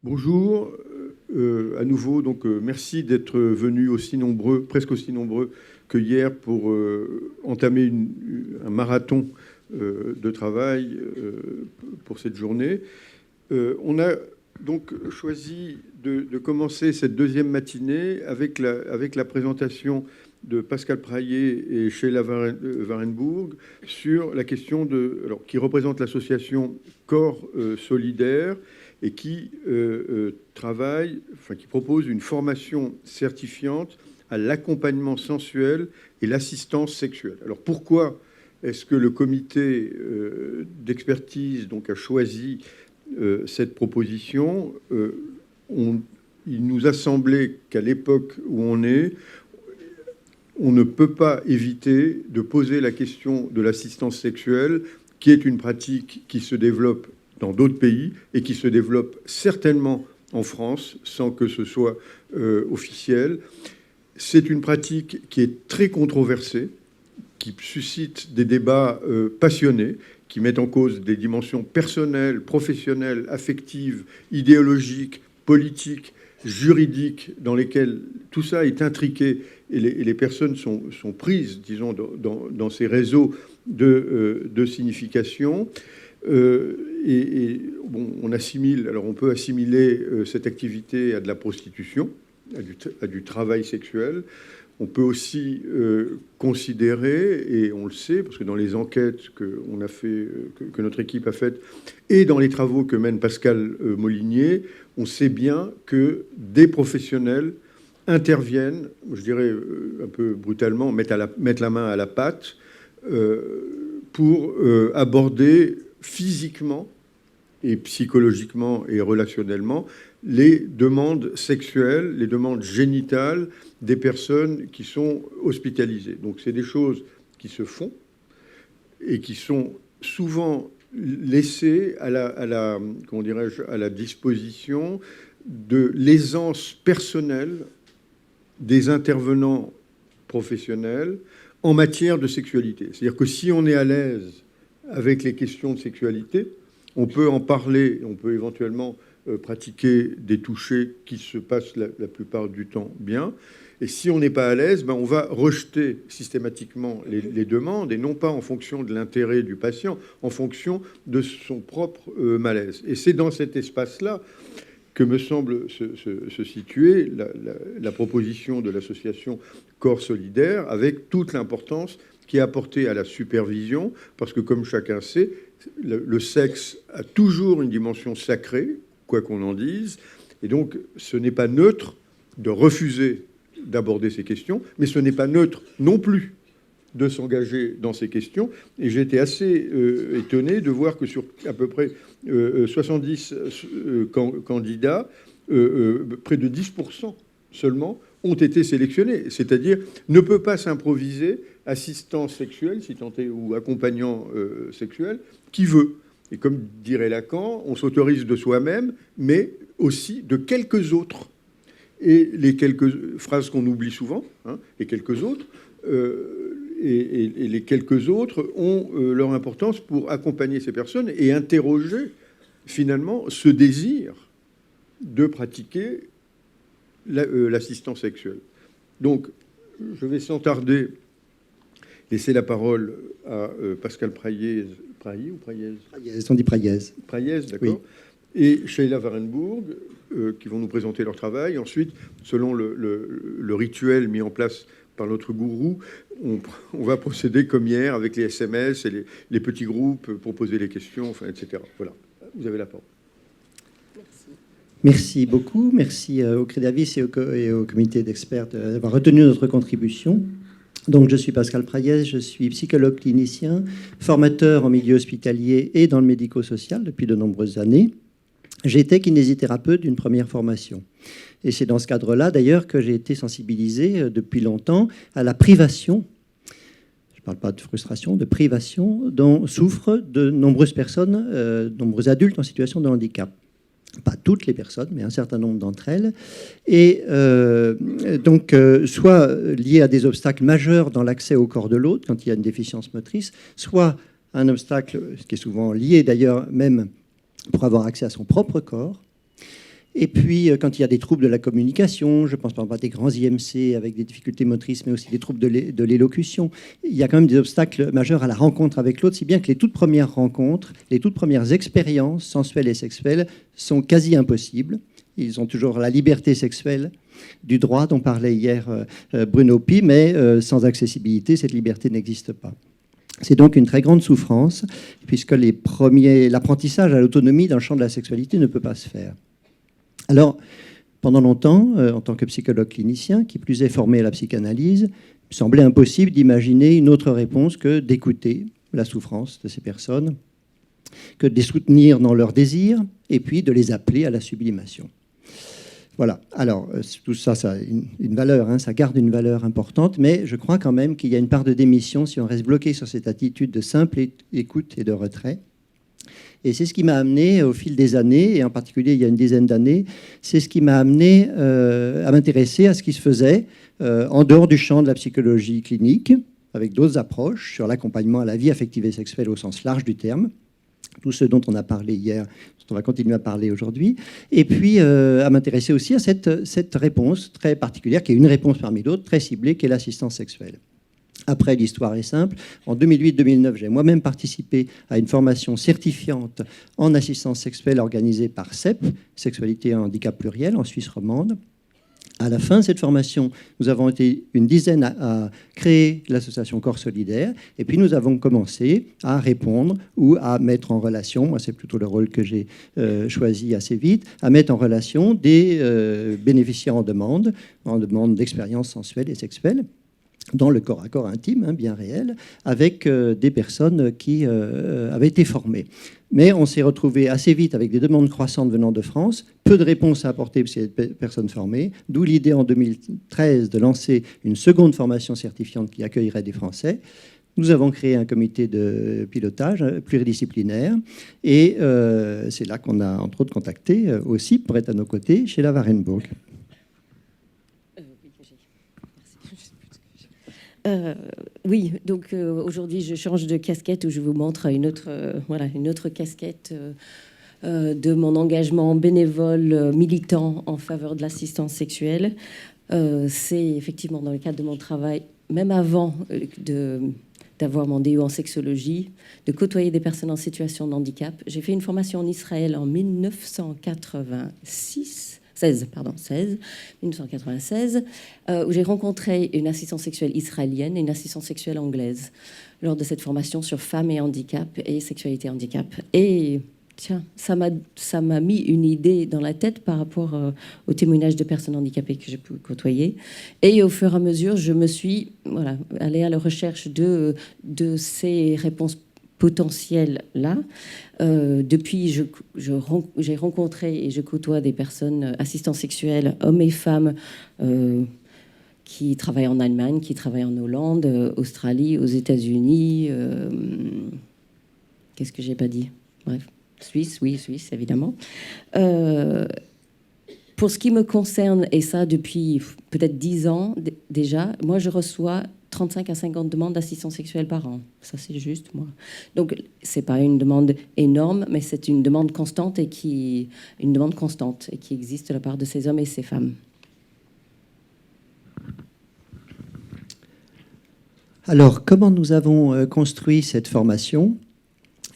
Bonjour, à nouveau. Donc, merci d'être venus aussi nombreux, presque aussi nombreux que hier, pour entamer un marathon de travail pour cette journée. On a donc choisi de commencer cette deuxième matinée avec la présentation de Pascal Praillet et Sheila Warenbourg sur la question qui représente l'association Corps Solidaire et qui qui propose une formation certifiante à l'accompagnement sensuel et l'assistance sexuelle. Alors pourquoi est-ce que le comité d'expertise a choisi cette proposition? Il nous a semblé qu'à l'époque où on est, on ne peut pas éviter de poser la question de l'assistance sexuelle, qui est une pratique qui se développe dans d'autres pays et qui se développe certainement en France sans que ce soit officiel. C'est une pratique qui est très controversée, qui suscite des débats passionnés, qui mettent en cause des dimensions personnelles, professionnelles, affectives, idéologiques, politiques, juridiques, dans lesquelles tout ça est intriqué et les personnes sont prises, disons, dans ces réseaux de signification. On assimile, alors on peut assimiler cette activité à de la prostitution, à du travail sexuel. On peut aussi considérer, et on le sait, parce que dans les enquêtes que notre équipe a faites, et dans les travaux que mène Pascal Molinier, on sait bien que des professionnels interviennent, je dirais un peu brutalement, mettent la main à la pâte pour aborder physiquement et psychologiquement et relationnellement les demandes sexuelles, les demandes génitales des personnes qui sont hospitalisées. Donc c'est des choses qui se font et qui sont souvent laissées à la disposition de l'aisance personnelle des intervenants professionnels en matière de sexualité. C'est-à-dire que si on est à l'aise avec les questions de sexualité, on peut en parler, on peut éventuellement pratiquer des touchés qui se passent la plupart du temps bien. Et si on n'est pas à l'aise, on va rejeter systématiquement les demandes, et non pas en fonction de l'intérêt du patient, en fonction de son propre malaise. Et c'est dans cet espace-là que me semble se situer la proposition de l'association Corps Solidaire, avec toute l'importance qui est apportée à la supervision, parce que, comme chacun sait, le sexe a toujours une dimension sacrée, quoi qu'on en dise, et donc ce n'est pas neutre de refuser d'aborder ces questions, mais ce n'est pas neutre non plus de s'engager dans ces questions. Et j'ai été assez étonné de voir que sur à peu près 70 candidats, près de 10% seulement ont été sélectionnés. C'est-à-dire ne peut pas s'improviser assistant sexuel, si tant est, ou accompagnant sexuel, qui veut. Et comme dirait Lacan, on s'autorise de soi-même, mais aussi de quelques autres. Et les quelques phrases qu'on oublie souvent, et quelques autres, et les quelques autres ont leur importance pour accompagner ces personnes et interroger finalement ce désir de pratiquer l'assistance sexuelle. Donc, je vais sans tarder laisser la parole à Pascal Praillet. Praillet ou Praillet? On dit Praillet. Praillet, d'accord. Oui. Et Sheila Warenbourg, qui vont nous présenter leur travail. Ensuite, selon le rituel mis en place par notre gourou, on va procéder comme hier avec les SMS et les petits groupes pour poser les questions, etc. Voilà, vous avez la parole. Merci beaucoup. Merci au Crédavis et au comité d'experts d'avoir retenu notre contribution. Donc, je suis Pascal Praillet, je suis psychologue clinicien, formateur en milieu hospitalier et dans le médico-social depuis de nombreuses années. J'étais kinésithérapeute d'une première formation. Et c'est dans ce cadre-là, d'ailleurs, que j'ai été sensibilisé depuis longtemps à la privation, je ne parle pas de frustration, de privation dont souffrent de nombreuses personnes, nombreux adultes en situation de handicap. Pas toutes les personnes, mais un certain nombre d'entre elles. Et soit liées à des obstacles majeurs dans l'accès au corps de l'autre, quand il y a une déficience motrice, soit un obstacle, qui est souvent lié d'ailleurs même pour avoir accès à son propre corps, Et puis, quand il y a des troubles de la communication, je pense par exemple à des grands IMC avec des difficultés motrices, mais aussi des troubles de l'élocution, il y a quand même des obstacles majeurs à la rencontre avec l'autre, si bien que les toutes premières rencontres, les toutes premières expériences sensuelles et sexuelles sont quasi impossibles. Ils ont toujours la liberté sexuelle du droit dont parlait hier Bruno Pi, mais sans accessibilité, cette liberté n'existe pas. C'est donc une très grande souffrance, puisque l'apprentissage à l'autonomie dans le champ de la sexualité ne peut pas se faire. Alors, pendant longtemps, en tant que psychologue clinicien, qui plus est formé à la psychanalyse, il me semblait impossible d'imaginer une autre réponse que d'écouter la souffrance de ces personnes, que de les soutenir dans leurs désirs, et puis de les appeler à la sublimation. Voilà. Alors, tout ça, ça a une valeur, hein, ça garde une valeur importante, mais je crois quand même qu'il y a une part de démission si on reste bloqué sur cette attitude de simple écoute et de retrait. Et c'est ce qui m'a amené, au fil des années, et en particulier il y a une dizaine d'années, c'est ce qui m'a amené à m'intéresser à ce qui se faisait en dehors du champ de la psychologie clinique, avec d'autres approches sur l'accompagnement à la vie affective et sexuelle au sens large du terme, tout ce dont on a parlé hier, dont on va continuer à parler aujourd'hui, et puis à m'intéresser aussi à cette réponse très particulière, qui est une réponse parmi d'autres, très ciblée, qui est l'assistance sexuelle. Après, l'histoire est simple. En 2008-2009, j'ai moi-même participé à une formation certifiante en assistance sexuelle organisée par CEP, Sexualité et Handicap Pluriel, en Suisse romande. À la fin de cette formation, nous avons été une dizaine à créer l'association Corps Solidaire, et puis nous avons commencé à répondre ou à mettre en relation, moi c'est plutôt le rôle que j'ai choisi assez vite, à mettre en relation des bénéficiaires en demande d'expériences sensuelles et sexuelles, dans le corps à corps intime, hein, bien réel, avec des personnes qui avaient été formées. Mais on s'est retrouvé assez vite avec des demandes croissantes venant de France, peu de réponses à apporter pour ces personnes formées, d'où l'idée en 2013 de lancer une seconde formation certifiante qui accueillerait des Français. Nous avons créé un comité de pilotage pluridisciplinaire et c'est là qu'on a entre autres contacté aussi pour être à nos côtés chez la Warenburg. Oui, donc aujourd'hui je change de casquette où je vous montre une autre casquette de mon engagement bénévole militant en faveur de l'assistance sexuelle. C'est effectivement dans le cadre de mon travail, même avant d'avoir mon DU en sexologie, de côtoyer des personnes en situation de handicap. J'ai fait une formation en Israël en 1996, où j'ai rencontré une assistante sexuelle israélienne et une assistante sexuelle anglaise lors de cette formation sur femmes et handicap et sexualité et handicap. Et tiens, ça m'a mis une idée dans la tête par rapport au témoignage de personnes handicapées que j'ai pu côtoyer. Et au fur et à mesure, je me suis allée à la recherche de ces réponses potentiel-là. Depuis, j'ai rencontré et je côtoie des personnes assistants sexuels, hommes et femmes, qui travaillent en Allemagne, qui travaillent en Hollande, Australie, aux États-Unis. Qu'est-ce que j'ai pas dit? Bref, Suisse, oui, Suisse, évidemment. Pour ce qui me concerne, et ça depuis peut-être 10 ans déjà, moi je reçois 35 à 50 demandes d'assistance sexuelle par an. Ça, c'est juste, moi. Donc, c'est pas une demande énorme, mais c'est une demande constante et qui existe de la part de ces hommes et ces femmes. Alors, comment nous avons construit cette formation ?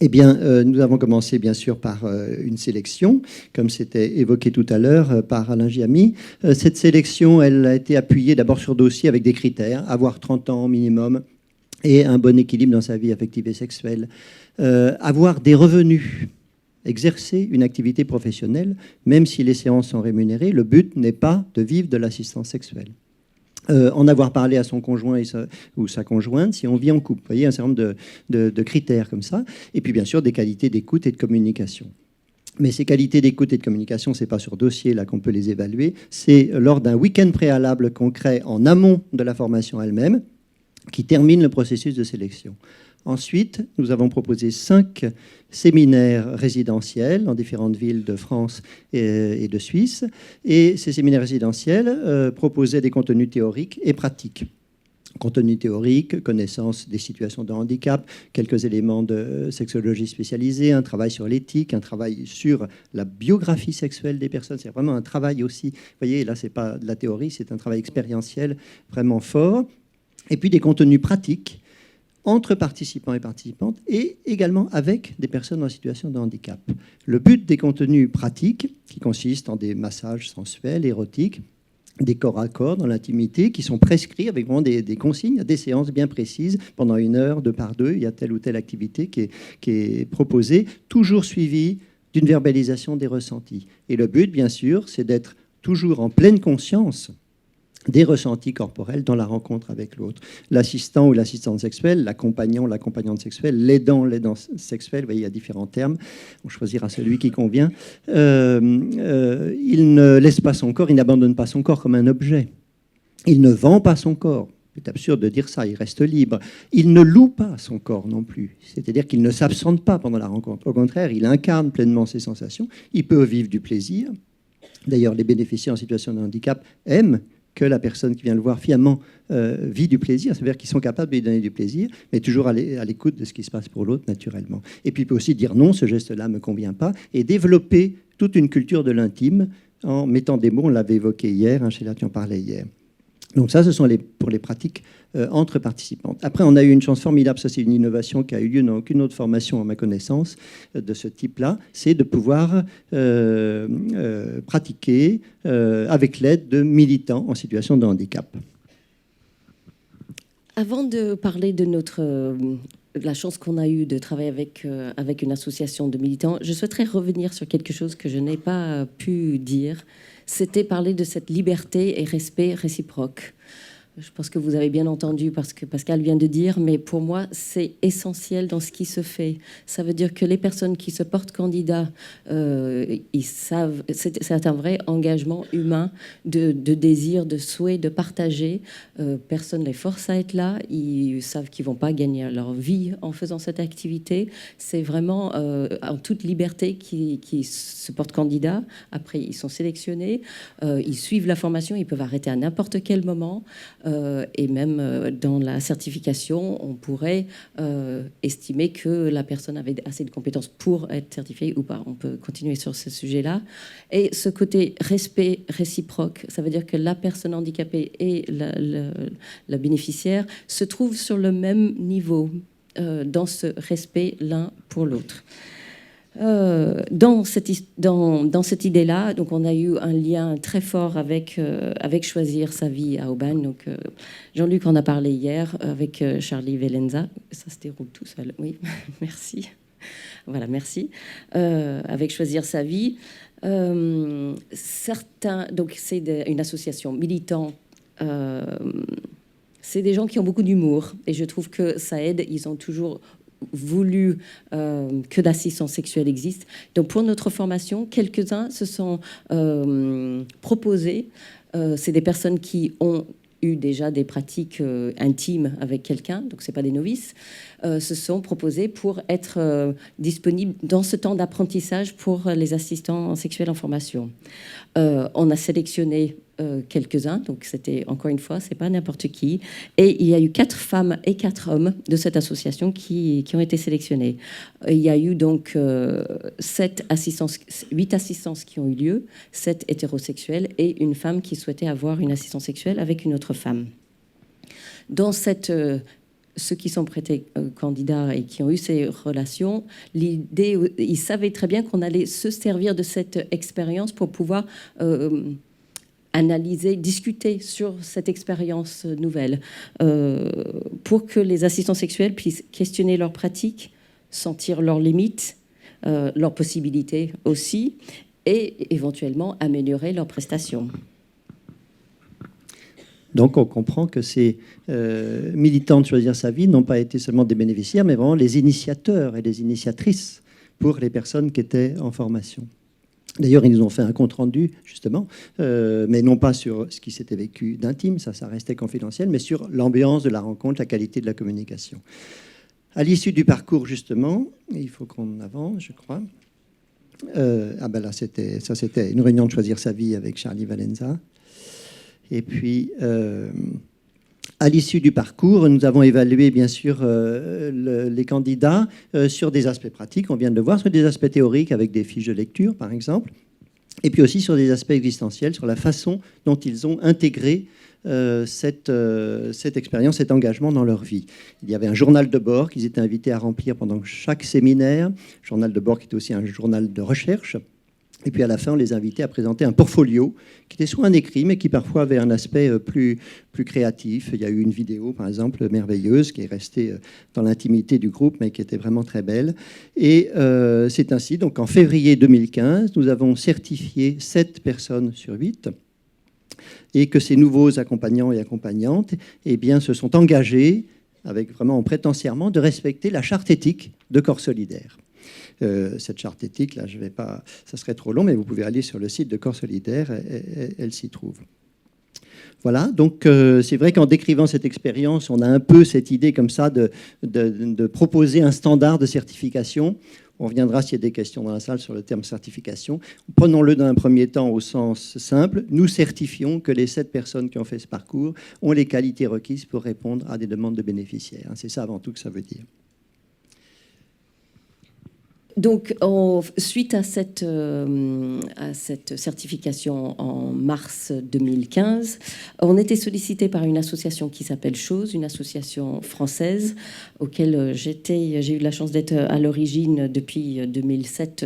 Eh bien, nous avons commencé bien sûr par une sélection, comme c'était évoqué tout à l'heure par Alain Giamy. Cette sélection, elle a été appuyée d'abord sur dossier avec des critères, avoir 30 ans minimum et un bon équilibre dans sa vie affective et sexuelle, avoir des revenus, exercer une activité professionnelle, même si les séances sont rémunérées. Le but n'est pas de vivre de l'assistance sexuelle. En avoir parlé à son conjoint ou sa conjointe si on vit en couple. Vous voyez, un certain nombre de critères comme ça. Et puis, bien sûr, des qualités d'écoute et de communication. Mais ces qualités d'écoute et de communication, ce n'est pas sur dossier là qu'on peut les évaluer. C'est lors d'un week-end préalable qu'on crée en amont de la formation elle-même qui termine le processus de sélection. Ensuite, nous avons proposé 5 séminaires résidentiels dans différentes villes de France et de Suisse. Et ces séminaires résidentiels proposaient des contenus théoriques et pratiques. Contenu théorique, connaissance des situations de handicap, quelques éléments de sexologie spécialisée, un travail sur l'éthique, un travail sur la biographie sexuelle des personnes. C'est vraiment un travail aussi, vous voyez, là, c'est pas de la théorie, c'est un travail expérientiel vraiment fort. Et puis des contenus pratiques entre participants et participantes, et également avec des personnes en situation de handicap. Le but des contenus pratiques, qui consistent en des massages sensuels, érotiques, des corps à corps dans l'intimité, qui sont prescrits avec vraiment des consignes, des séances bien précises, pendant 1 heure, 2 par 2, il y a telle ou telle activité qui est proposée, toujours suivie d'une verbalisation des ressentis. Et le but, bien sûr, c'est d'être toujours en pleine conscience des ressentis corporels dans la rencontre avec l'autre. L'assistant ou l'assistante sexuelle, l'accompagnant, l'accompagnante sexuelle, l'aidant sexuel, vous voyez, il y a différents termes, on choisira celui qui convient. Il ne laisse pas son corps, il n'abandonne pas son corps comme un objet. Il ne vend pas son corps. C'est absurde de dire ça, il reste libre. Il ne loue pas son corps non plus. C'est-à-dire qu'il ne s'absente pas pendant la rencontre. Au contraire, il incarne pleinement ses sensations. Il peut vivre du plaisir. D'ailleurs, les bénéficiaires en situation de handicap aiment que la personne qui vient le voir finalement vit du plaisir, c'est-à-dire qu'ils sont capables de lui donner du plaisir, mais toujours à l'écoute de ce qui se passe pour l'autre naturellement. Et puis il peut aussi dire non, ce geste-là ne me convient pas, et développer toute une culture de l'intime en mettant des mots, on l'avait évoqué hier, Sheila, tu en parlais hier. Donc ça, ce sont pour les pratiques entre participantes. Après, on a eu une chance formidable, ça c'est une innovation qui a eu lieu dans aucune autre formation à ma connaissance de ce type-là, c'est de pouvoir pratiquer avec l'aide de militants en situation de handicap. Avant de parler de la chance qu'on a eue de travailler avec une association de militants, je souhaiterais revenir sur quelque chose que je n'ai pas pu dire. C'était parler de cette liberté et respect réciproque. Je pense que vous avez bien entendu parce que Pascal vient de dire, mais pour moi, c'est essentiel dans ce qui se fait. Ça veut dire que les personnes qui se portent candidats, ils savent, c'est un vrai engagement humain de désir, de souhait, de partager. Personne ne les force à être là. Ils savent qu'ils ne vont pas gagner leur vie en faisant cette activité. C'est vraiment en toute liberté qu'ils se portent candidats. Après, ils sont sélectionnés. Ils suivent la formation. Ils peuvent arrêter à n'importe quel moment. Et même dans la certification, on pourrait estimer que la personne avait assez de compétences pour être certifiée ou pas. On peut continuer sur ce sujet-là. Et ce côté respect réciproque, ça veut dire que la personne handicapée et la bénéficiaire se trouvent sur le même niveau dans ce respect l'un pour l'autre. Dans cette idée-là, donc on a eu un lien très fort avec Choisir sa vie à Aubagne. Donc Jean-Luc en a parlé hier avec Charlie Valenza. Ça se déroule tout seul. Oui, merci. Voilà, merci. Avec Choisir sa vie, donc c'est une association militante. C'est des gens qui ont beaucoup d'humour et je trouve que ça aide. Ils ont toujours voulu que l'assistance sexuelle existe. Donc pour notre formation, quelques-uns se sont proposés. C'est des personnes qui ont eu déjà des pratiques intimes avec quelqu'un, donc c'est pas des novices, se sont proposés pour être disponibles dans ce temps d'apprentissage pour les assistants sexuels en formation. On a sélectionné quelques-uns, donc c'était encore une fois, c'est pas n'importe qui. Et il y a eu 4 femmes et 4 hommes de cette association qui ont été sélectionnés. Il y a eu donc 8 assistances qui ont eu lieu, 7 hétérosexuels et une femme qui souhaitait avoir une assistance sexuelle avec une autre femme. Dans ceux qui sont prêtés candidats et qui ont eu ces relations, l'idée, ils savaient très bien qu'on allait se servir de cette expérience pour pouvoir analyser, discuter sur cette expérience nouvelle, pour que les assistants sexuels puissent questionner leurs pratiques, sentir leurs limites, leurs possibilités aussi, et éventuellement améliorer leurs prestations. Donc on comprend que ces militants de Choisir sa vie n'ont pas été seulement des bénéficiaires, mais vraiment les initiateurs et les initiatrices pour les personnes qui étaient en formation. D'ailleurs, ils nous ont fait un compte-rendu, justement, mais non pas sur ce qui s'était vécu d'intime, ça restait confidentiel, mais sur l'ambiance de la rencontre, la qualité de la communication. À l'issue du parcours, justement, il faut qu'on avance, je crois. Là, c'était une réunion de Choisir sa vie avec Charlie Valenza. Et puis, À l'issue du parcours, nous avons évalué bien sûr les candidats sur des aspects pratiques, on vient de le voir, sur des aspects théoriques avec des fiches de lecture par exemple, et puis aussi sur des aspects existentiels, sur la façon dont ils ont intégré cette expérience, cet engagement dans leur vie. Il y avait un journal de bord qu'ils étaient invités à remplir pendant chaque séminaire, journal de bord qui était aussi un journal de recherche. Et puis à la fin, on les invitait à présenter un portfolio qui était soit un écrit, mais qui parfois avait un aspect plus créatif. Il y a eu une vidéo, par exemple, merveilleuse, qui est restée dans l'intimité du groupe, mais qui était vraiment très belle. Et c'est ainsi, donc en février 2015, nous avons certifié 7 personnes sur 8, et que ces nouveaux accompagnants et accompagnantes eh bien, se sont engagés, avec vraiment en prêtant serment, de respecter la charte éthique de Corps Solidaire. Cette charte éthique, là, je vais pas, ça serait trop long, mais vous pouvez aller sur le site de Corps Solidaire, elle s'y trouve. Voilà, donc c'est vrai qu'en décrivant cette expérience, on a un peu cette idée comme ça de proposer un standard de certification. On reviendra s'il y a des questions dans la salle sur le terme certification. Prenons-le dans un premier temps au sens simple. Nous certifions que les 7 personnes qui ont fait ce parcours ont les qualités requises pour répondre à des demandes de bénéficiaires. C'est ça avant tout que ça veut dire. Donc, suite à cette certification en mars 2015, on était sollicité par une association qui s'appelle Chose, une association française, auquel j'ai eu la chance d'être à l'origine depuis 2007.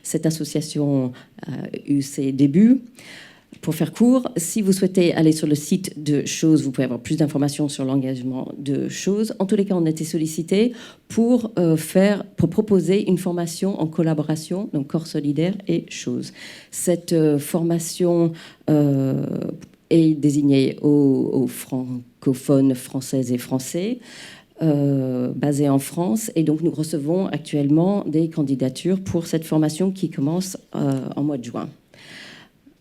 Cette association a eu ses débuts. Pour faire court, si vous souhaitez aller sur le site de Chose, vous pouvez avoir plus d'informations sur l'engagement de Chose. En tous les cas, on a été sollicité pour proposer une formation en collaboration, donc Corps Solidaire et Chose. Cette formation est désignée aux francophones françaises et français, basés en France. Et donc, nous recevons actuellement des candidatures pour cette formation qui commence en mois de juin.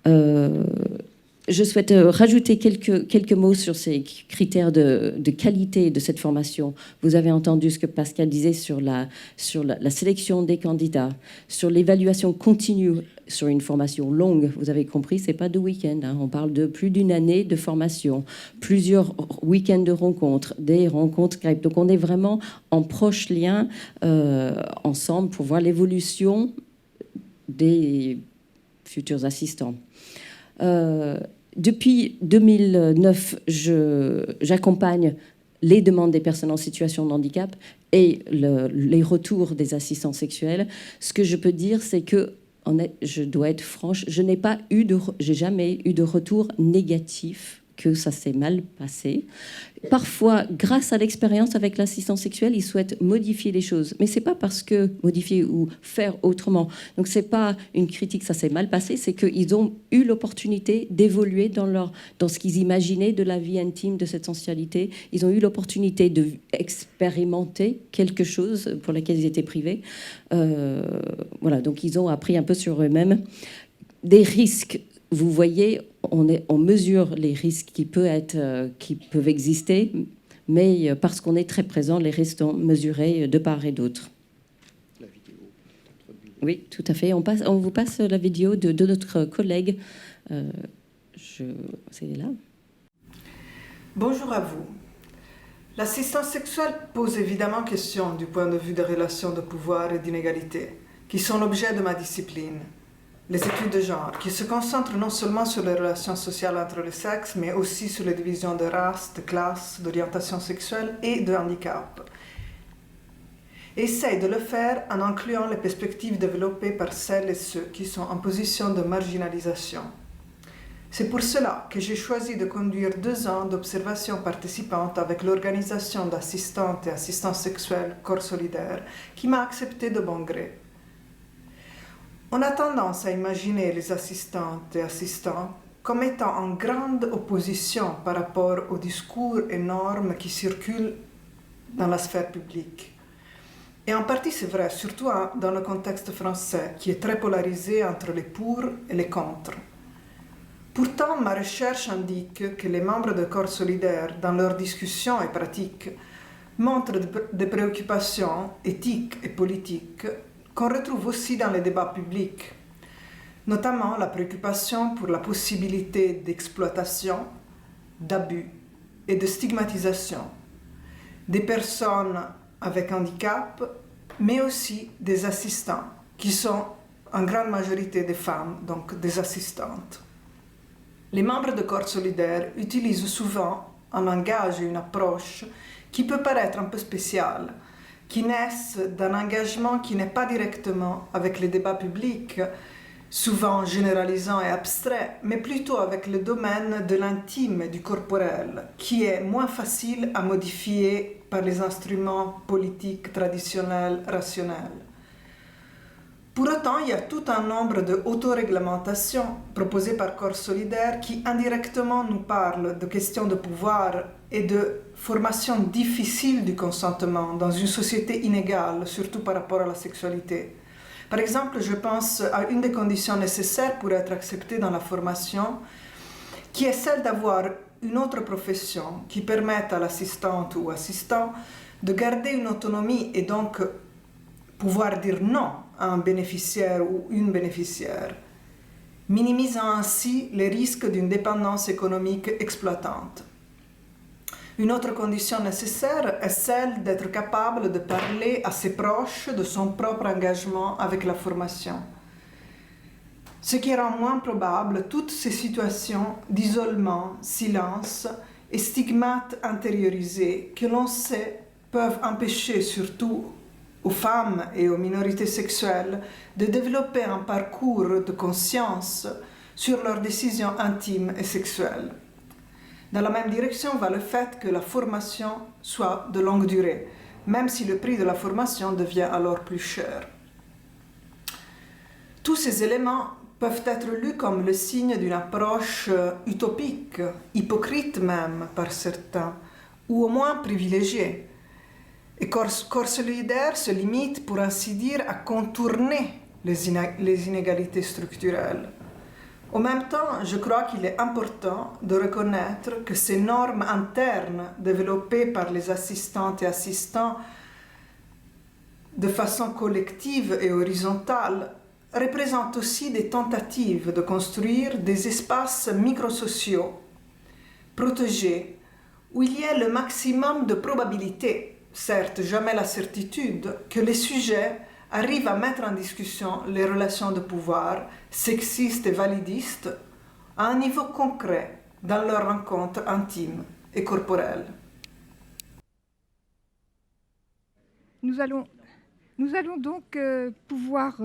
Je souhaite rajouter quelques mots sur ces critères de qualité de cette formation. Vous avez entendu ce que Pascal disait sur la sélection des candidats, sur l'évaluation continue sur une formation longue. Vous avez compris, c'est pas de week-end. Hein. On parle de plus d'une année de formation, plusieurs week-ends de rencontres, des rencontres Skype. Donc on est vraiment en proche lien ensemble pour voir l'évolution des futurs assistants. Depuis 2009, j'accompagne les demandes des personnes en situation de handicap et les retours des assistants sexuels. Ce que je peux dire, c'est que, je dois être franche, j'ai jamais eu de retour négatif que ça s'est mal passé. Parfois, grâce à l'expérience avec l'assistant sexuel, ils souhaitent modifier les choses. Mais c'est pas parce que modifier ou faire autrement. Donc c'est pas une critique, ça s'est mal passé, c'est qu'ils ont eu l'opportunité d'évoluer dans ce qu'ils imaginaient de la vie intime, de cette sensualité. Ils ont eu l'opportunité d'expérimenter quelque chose pour laquelle ils étaient privés. Voilà, donc ils ont appris un peu sur eux-mêmes. Des risques, vous voyez, on mesure les risques qui peuvent exister, mais parce qu'on est très présent, les risques sont mesurés de part et d'autre. La vidéo. Oui, tout à fait. On vous passe la vidéo de notre collègue. C'est là. Bonjour à vous. L'assistance sexuelle pose évidemment question du point de vue des relations de pouvoir et d'inégalité, qui sont l'objet de ma discipline. Les études de genre, qui se concentrent non seulement sur les relations sociales entre les sexes, mais aussi sur les divisions de race, de classe, d'orientation sexuelle et de handicap. Essaye de le faire en incluant les perspectives développées par celles et ceux qui sont en position de marginalisation. C'est pour cela que j'ai choisi de conduire 2 ans d'observation participante avec l'organisation d'assistantes et assistants sexuels Corps Solidaire, qui m'a accepté de bon gré. On a tendance à imaginer les assistantes et assistants comme étant en grande opposition par rapport aux discours et normes qui circulent dans la sphère publique. Et en partie c'est vrai, surtout dans le contexte français, qui est très polarisé entre les pour et les contre. Pourtant, ma recherche indique que les membres de Corps Solidaire, dans leurs discussions et pratiques, montrent des préoccupations éthiques et politiques qu'on retrouve aussi dans les débats publics, notamment la préoccupation pour la possibilité d'exploitation, d'abus, et de stigmatisation, des personnes avec handicap, mais aussi des assistants, qui sont en grande majorité des femmes, donc des assistantes. Les membres de Corps Solidaire utilisent souvent un langage et une approche qui peut paraître un peu spéciale, qui naissent d'un engagement qui n'est pas directement avec les débats publics, souvent généralisant et abstrait, mais plutôt avec le domaine de l'intime et du corporel, qui est moins facile à modifier par les instruments politiques traditionnels, rationnels. Pour autant, il y a tout un nombre d'autoréglementations proposées par Corps Solidaire qui indirectement nous parlent de questions de pouvoir et de formation difficile du consentement dans une société inégale, surtout par rapport à la sexualité. Par exemple, je pense à une des conditions nécessaires pour être accepté dans la formation, qui est celle d'avoir une autre profession qui permette à l'assistante ou assistant de garder une autonomie et donc pouvoir dire non à un bénéficiaire ou une bénéficiaire, minimisant ainsi les risques d'une dépendance économique exploitante. Une autre condition nécessaire est celle d'être capable de parler à ses proches de son propre engagement avec la formation. Ce qui rend moins probable toutes ces situations d'isolement, silence et stigmates intériorisés que l'on sait peuvent empêcher surtout aux femmes et aux minorités sexuelles de développer un parcours de conscience sur leurs décisions intimes et sexuelles. Dans la même direction va le fait que la formation soit de longue durée, même si le prix de la formation devient alors plus cher. Tous ces éléments peuvent être lus comme le signe d'une approche utopique, hypocrite même par certains, ou au moins privilégiée. Et Corps Solidaire se limite, pour ainsi dire, à contourner les inégalités structurelles. En même temps, je crois qu'il est important de reconnaître que ces normes internes développées par les assistantes et assistants de façon collective et horizontale représentent aussi des tentatives de construire des espaces microsociaux protégés où il y ait le maximum de probabilité, certes jamais la certitude, que les sujets arrivent à mettre en discussion les relations de pouvoir sexistes et validistes à un niveau concret dans leurs rencontres intimes et corporelles. Nous allons donc pouvoir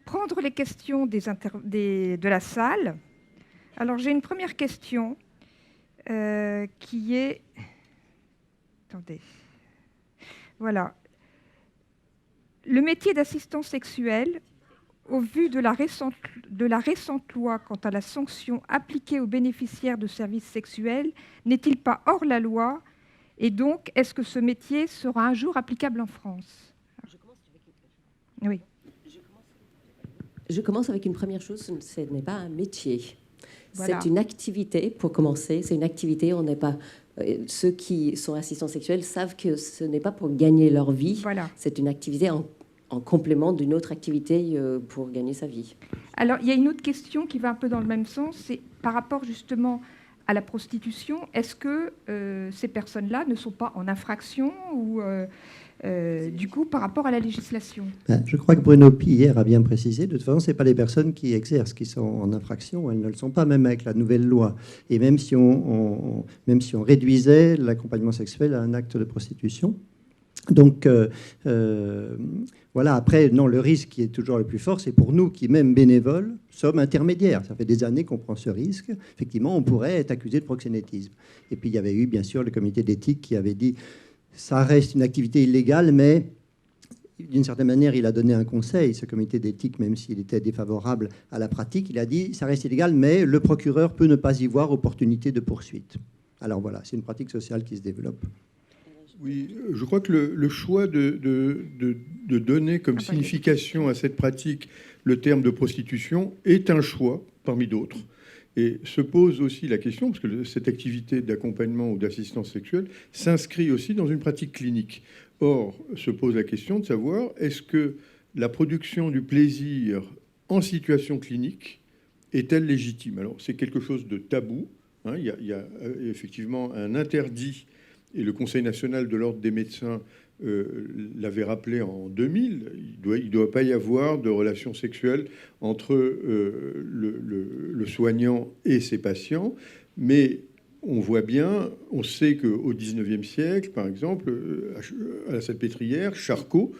prendre les questions de la salle. Alors j'ai une première question qui est... Attendez. Voilà. Le métier d'assistant sexuel, au vu de la récente loi quant à la sanction appliquée aux bénéficiaires de services sexuels, n'est-il pas hors la loi? Et donc, est-ce que ce métier sera un jour applicable en France? Oui. Je commence avec une première chose, ce n'est pas un métier. Voilà. C'est une activité, pour commencer. C'est une activité, on n'est pas... Ceux qui sont assistants sexuels savent que ce n'est pas pour gagner leur vie. Voilà. C'est une activité en complément d'une autre activité pour gagner sa vie. Alors, il y a une autre question qui va un peu dans le même sens, c'est par rapport justement à la prostitution. Est-ce que ces personnes-là ne sont pas en infraction ou du coup par rapport à la législation? Je crois que Bruno Pi hier a bien précisé, de toute façon, ce n'est pas les personnes qui exercent qui sont en infraction, elles ne le sont pas, même avec la nouvelle loi. Et même si on réduisait l'accompagnement sexuel à un acte de prostitution. Donc, voilà, après, non, le risque qui est toujours le plus fort, c'est pour nous qui, même bénévoles, sommes intermédiaires. Ça fait des années qu'on prend ce risque. Effectivement, on pourrait être accusé de proxénétisme. Et puis, il y avait eu, bien sûr, le comité d'éthique qui avait dit ça reste une activité illégale, mais d'une certaine manière, il a donné un conseil, ce comité d'éthique, même s'il était défavorable à la pratique. Il a dit ça reste illégal, mais le procureur peut ne pas y voir opportunité de poursuite. Alors voilà, c'est une pratique sociale qui se développe. Oui, je crois que le choix de donner comme signification à cette pratique le terme de prostitution est un choix parmi d'autres. Et se pose aussi la question, parce que cette activité d'accompagnement ou d'assistance sexuelle s'inscrit aussi dans une pratique clinique. Or, se pose la question de savoir, est-ce que la production du plaisir en situation clinique est-elle légitime? Alors, c'est quelque chose de tabou Hein, il y a effectivement un interdit, et le Conseil national de l'ordre des médecins l'avait rappelé en 2000, il doit pas y avoir de relations sexuelles entre le soignant et ses patients, mais on voit bien, on sait qu'au 19e siècle, par exemple, à la Salpêtrière, Charcot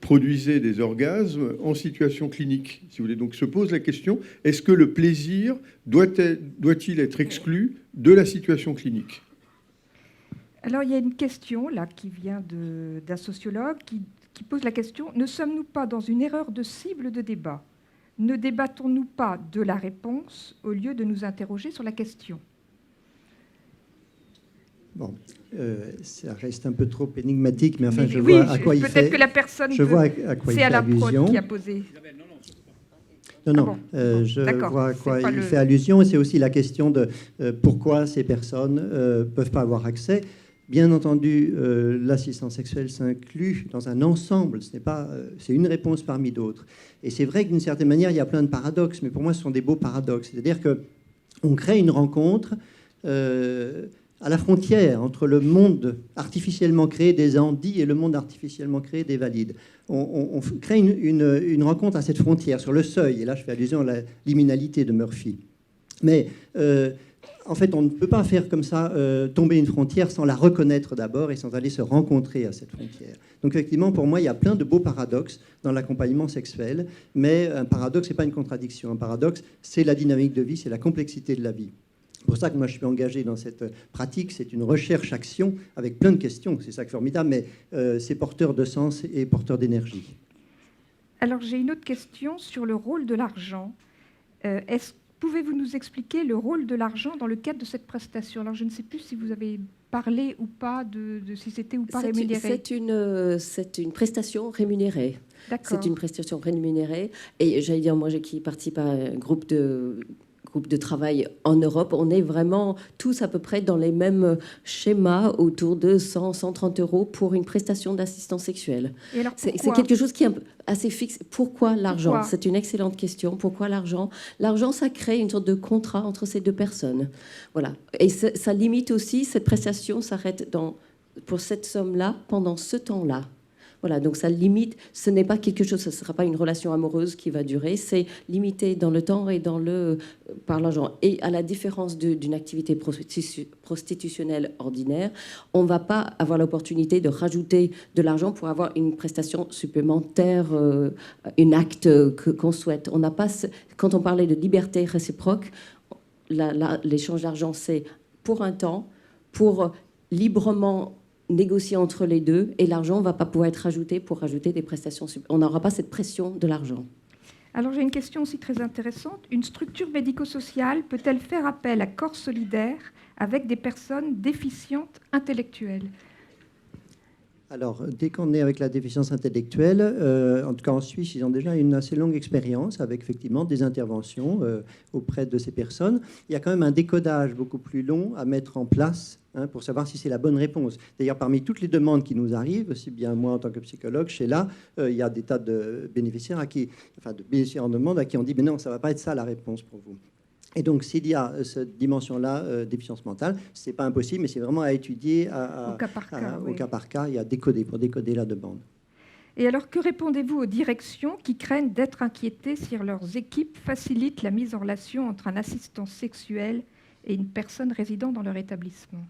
produisait des orgasmes en situation clinique, si vous voulez. Donc se pose la question, est-ce que le plaisir doit-il être exclu de la situation clinique ? Alors, il y a une question là qui vient d'un sociologue qui pose la question, ne sommes-nous pas dans une erreur de cible de débat ? Ne débattons-nous pas de la réponse au lieu de nous interroger sur la question ? Bon, ça reste un peu trop énigmatique, mais enfin, Mais je oui, vois à quoi il fait. Peut-être que la personne. Je vois à quoi il c'est fait à la prod allusion. qui a posé. Non, non, bon, je d'accord, vois à quoi c'est pas il le- fait allusion. Et c'est aussi la question de pourquoi ces personnes ne peuvent pas avoir accès. Bien entendu, l'assistance sexuelle s'inclut dans un ensemble. Ce n'est pas, c'est une réponse parmi d'autres. Et c'est vrai que d'une certaine manière, il y a plein de paradoxes. Mais pour moi, ce sont des beaux paradoxes. C'est-à-dire qu'on crée une rencontre à la frontière entre le monde artificiellement créé des Andis et le monde artificiellement créé des Valides. On crée une rencontre à cette frontière, sur le seuil. Et là, je fais allusion à la liminalité de Murphy. Mais en fait, on ne peut pas faire comme ça tomber une frontière sans la reconnaître d'abord et sans aller se rencontrer à cette frontière. Donc effectivement, pour moi, il y a plein de beaux paradoxes dans l'accompagnement sexuel. Mais un paradoxe, ce n'est pas une contradiction. Un paradoxe, c'est la dynamique de vie, c'est la complexité de la vie. C'est pour ça que moi je suis engagé dans cette pratique. C'est une recherche-action avec plein de questions. C'est ça qui est formidable, mais c'est porteur de sens et porteur d'énergie. Alors, j'ai une autre question sur le rôle de l'argent. Pouvez-vous nous expliquer le rôle de l'argent dans le cadre de cette prestation ? Alors, je ne sais plus si vous avez parlé ou pas de si c'était ou pas rémunéré. C'est une prestation rémunérée. D'accord. C'est une prestation rémunérée. Et j'allais dire, moi qui participe à un groupe de travail en Europe, on est vraiment tous à peu près dans les mêmes schémas, autour de 100, 130 euros pour une prestation d'assistance sexuelle. Et alors, C'est pourquoi quelque chose qui est assez fixe. Pourquoi l'argent ? Pourquoi ? C'est une excellente question. Pourquoi l'argent ? L'argent, ça crée une sorte de contrat entre ces deux personnes. Voilà. Et ça limite aussi, cette prestation s'arrête pour cette somme-là, pendant ce temps-là. Voilà, donc ça limite, ce n'est pas quelque chose, ce ne sera pas une relation amoureuse qui va durer, c'est limité dans le temps et par l'argent. Et à la différence d'une activité prostitutionnelle ordinaire, on ne va pas avoir l'opportunité de rajouter de l'argent pour avoir une prestation supplémentaire, un acte qu'on souhaite. On n'a pas, quand on parlait de liberté réciproque, l'échange d'argent, c'est pour un temps, pour librement négocier entre les deux, et l'argent ne va pas pouvoir être rajouté pour rajouter des prestations. On n'aura pas cette pression de l'argent. Alors, j'ai une question aussi très intéressante. Une structure médico-sociale peut-elle faire appel à corps solidaire avec des personnes déficientes intellectuelles ? Alors, dès qu'on est avec la déficience intellectuelle, en tout cas en Suisse, ils ont déjà une assez longue expérience avec effectivement des interventions auprès de ces personnes. Il y a quand même un décodage beaucoup plus long à mettre en place pour savoir si c'est la bonne réponse. D'ailleurs, parmi toutes les demandes qui nous arrivent, aussi bien moi en tant que psychologue, il y a des tas de bénéficiaires de bénéficiaires en demande à qui on dit « mais non, ça ne va pas être ça la réponse pour vous ». Et donc, s'il y a cette dimension-là, déficience mentale, ce n'est pas impossible, mais c'est vraiment à étudier au cas par cas, au cas par cas et à décoder, pour décoder la demande. Et alors, que répondez-vous aux directions qui craignent d'être inquiétées si leurs équipes facilitent la mise en relation entre un assistant sexuel et une personne résidant dans leur établissement ?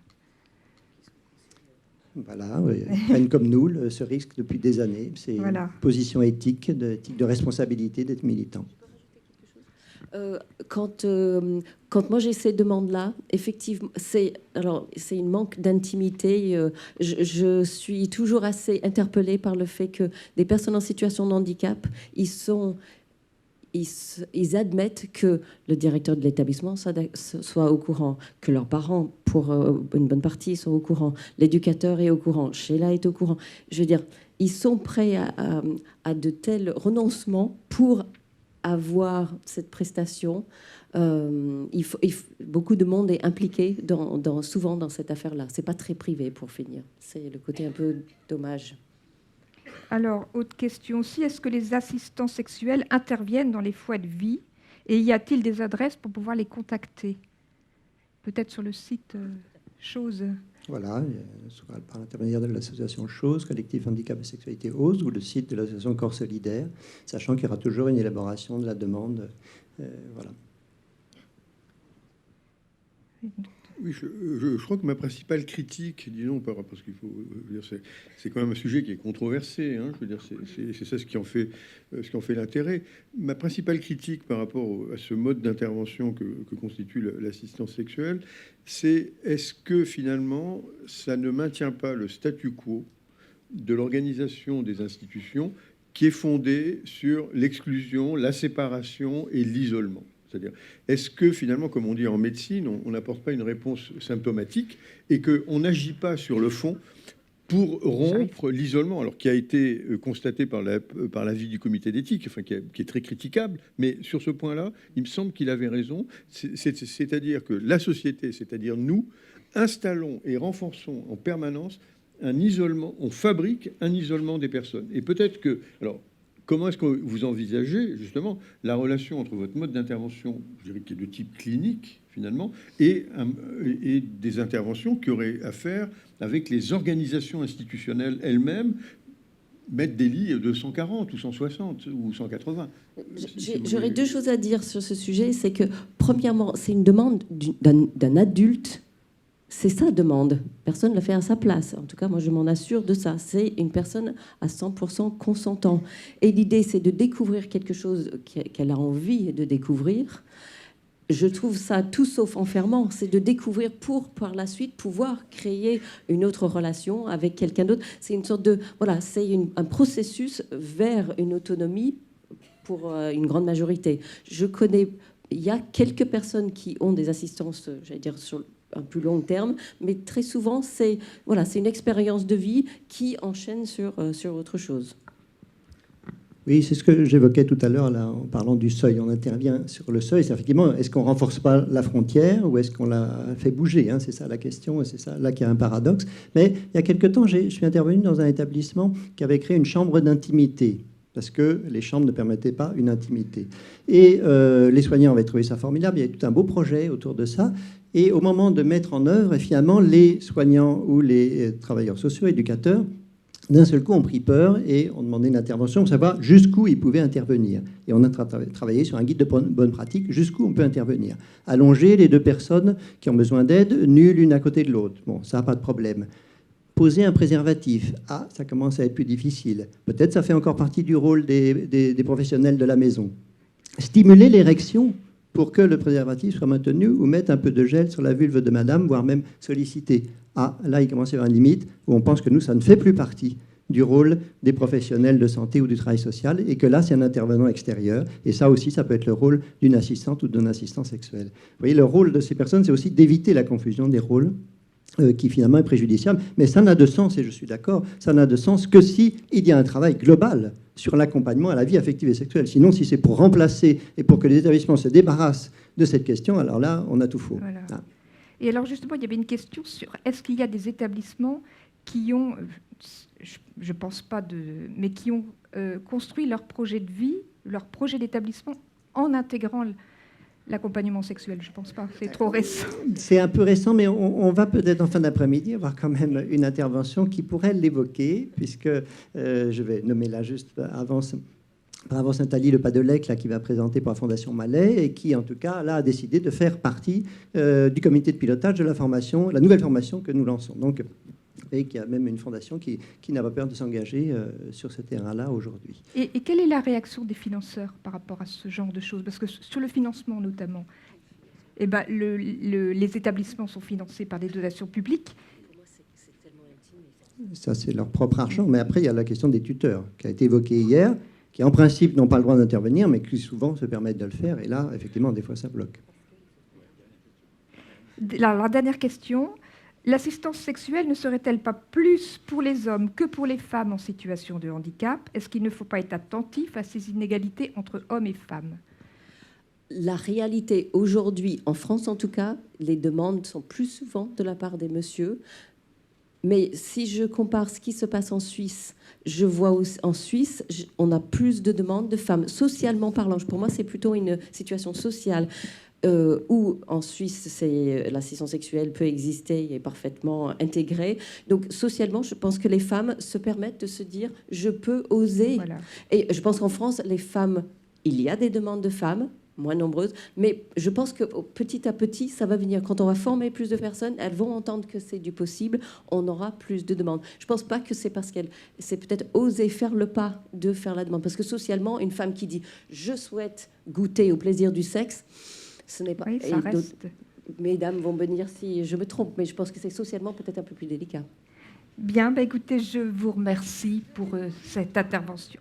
Voilà, ils prennent comme nous ce risque depuis des années. C'est une position éthique de responsabilité d'être militant. Quand moi j'ai ces demandes-là, effectivement, c'est une manque d'intimité. Je suis toujours assez interpellée par le fait que des personnes en situation de handicap, ils admettent que le directeur de l'établissement soit au courant, que leurs parents, pour une bonne partie, sont au courant, l'éducateur est au courant, Sheila est au courant. Je veux dire, ils sont prêts à de tels renoncements pour avoir cette prestation. Beaucoup de monde est impliqué souvent dans cette affaire-là. C'est pas très privé, pour finir. C'est le côté un peu dommage. Alors, autre question aussi, est-ce que les assistants sexuels interviennent dans les foyers de vie et y a-t-il des adresses pour pouvoir les contacter ? peut-être sur le site Chose. Voilà, par l'intermédiaire de l'association chose, collectif handicap et sexualité ose, ou le site de l'association Corps Solidaire, sachant qu'il y aura toujours une élaboration de la demande. Voilà. Oui, je crois que ma principale critique, disons, parce qu'il faut dire, c'est quand même un sujet qui est controversé. Hein, je veux dire, c'est ça ce qui en fait l'intérêt. Ma principale critique par rapport à ce mode d'intervention que constitue l'assistance sexuelle, c'est est-ce que finalement ça ne maintient pas le statu quo de l'organisation des institutions qui est fondé sur l'exclusion, la séparation et l'isolement. C'est-à-dire, est-ce que finalement, comme on dit en médecine, on n'apporte pas une réponse symptomatique et qu'on n'agit pas sur le fond pour rompre l'isolement, alors qui a été constaté par l'avis du comité d'éthique, enfin, qui est très critiquable, mais sur ce point-là, il me semble qu'il avait raison, c'est-à-dire que la société, c'est-à-dire nous, installons et renforçons en permanence un isolement, on fabrique un isolement des personnes. Et peut-être que... Alors, comment est-ce que vous envisagez justement la relation entre votre mode d'intervention, je dirais, qui est de type clinique finalement, et des interventions qui auraient à faire avec les organisations institutionnelles elles-mêmes, mettre des lits de 140 ou 160 ou 180. J'aurais deux choses à dire sur ce sujet. C'est que, premièrement, c'est une demande d'un adulte. C'est sa demande. Personne ne l'a fait à sa place. En tout cas, moi, je m'en assure de ça. C'est une personne à 100% consentant. Et l'idée, c'est de découvrir quelque chose qu'elle a envie de découvrir. Je trouve ça tout sauf enfermant. C'est de découvrir pour, par la suite, pouvoir créer une autre relation avec quelqu'un d'autre. C'est une sorte de... Voilà, c'est un processus vers une autonomie pour une grande majorité. Je connais... Il y a quelques personnes qui ont des assistances, j'allais dire, sur un plus long terme, mais très souvent, c'est une expérience de vie qui enchaîne sur autre chose. Oui, c'est ce que j'évoquais tout à l'heure là, en parlant du seuil. On intervient sur le seuil. C'est effectivement, est-ce qu'on renforce pas la frontière ou est-ce qu'on la fait bouger, hein? C'est ça la question, et c'est ça là qu'il y a un paradoxe. Mais il y a quelque temps, je suis intervenu dans un établissement qui avait créé une chambre d'intimité, parce que les chambres ne permettaient pas une intimité. Et les soignants avaient trouvé ça formidable. Il y avait tout un beau projet autour de ça. Et au moment de mettre en œuvre, finalement, les soignants ou les travailleurs sociaux, éducateurs, d'un seul coup, ont pris peur et ont demandé une intervention pour savoir jusqu'où ils pouvaient intervenir. Et on a travaillé sur un guide de bonne pratique, jusqu'où on peut intervenir. Allonger les deux personnes qui ont besoin d'aide, nues l'une à côté de l'autre. Bon, ça n'a pas de problème. Poser un préservatif, ça commence à être plus difficile. Peut-être ça fait encore partie du rôle des professionnels de la maison. Stimuler l'érection pour que le préservatif soit maintenu ou mettre un peu de gel sur la vulve de madame, voire même solliciter. Là, il commence à y avoir une limite où on pense que nous, ça ne fait plus partie du rôle des professionnels de santé ou du travail social et que là, c'est un intervenant extérieur. Et ça aussi, ça peut être le rôle d'une assistante ou d'un assistant sexuel. Vous voyez, le rôle de ces personnes, c'est aussi d'éviter la confusion des rôles qui finalement est préjudiciable. Mais ça n'a de sens, et je suis d'accord, ça n'a de sens que si il y a un travail global sur l'accompagnement à la vie affective et sexuelle. Sinon, si c'est pour remplacer et pour que les établissements se débarrassent de cette question, alors là, on a tout faux. Voilà. Et alors justement, il y avait une question sur est-ce qu'il y a des établissements qui ont, je pense pas mais qui ont construit leur projet de vie, leur projet d'établissement en intégrant l'accompagnement sexuel. Je ne pense pas, c'est trop récent. C'est un peu récent, mais on va peut-être en fin d'après-midi avoir quand même une intervention qui pourrait l'évoquer, puisque je vais nommer là juste avant Saint-Ali le Pas-de-Lec, là, qui va présenter pour la Fondation Malais, et qui, en tout cas, là, a décidé de faire partie du comité de pilotage de la nouvelle formation que nous lançons. Donc, et qu'il y a même une fondation qui n'a pas peur de s'engager sur ce terrain-là aujourd'hui. Et quelle est la réaction des financeurs par rapport à ce genre de choses? Parce que sur le financement notamment, les établissements sont financés par des dotations publiques. Ça, c'est leur propre argent. Mais après, il y a la question des tuteurs, qui a été évoquée hier, qui en principe n'ont pas le droit d'intervenir, mais qui souvent se permettent de le faire. Et là, effectivement, des fois, ça bloque. La dernière question. L'assistance sexuelle ne serait-elle pas plus pour les hommes que pour les femmes en situation de handicap? Est-ce qu'il ne faut pas être attentif à ces inégalités entre hommes et femmes? La réalité aujourd'hui, en France en tout cas, les demandes sont plus souvent de la part des messieurs. Mais si je compare ce qui se passe en Suisse, je vois en Suisse, on a plus de demandes de femmes, socialement parlant. Pour moi, c'est plutôt une situation sociale. où en Suisse, l'assistance sexuelle peut exister et est parfaitement intégrée. Donc socialement, je pense que les femmes se permettent de se dire « je peux oser Voilà. ». Et je pense qu'en France, les femmes, il y a des demandes de femmes, moins nombreuses, mais je pense que petit à petit, ça va venir. Quand on va former plus de personnes, elles vont entendre que c'est du possible, on aura plus de demandes. Je ne pense pas que c'est parce c'est peut-être oser faire le pas de faire la demande. Parce que socialement, une femme qui dit « je souhaite goûter au plaisir du sexe », ce n'est pas... Oui, ça reste. Mesdames vont me dire si je me trompe, mais je pense que c'est socialement peut-être un peu plus délicat. Bien, écoutez, je vous remercie pour cette intervention.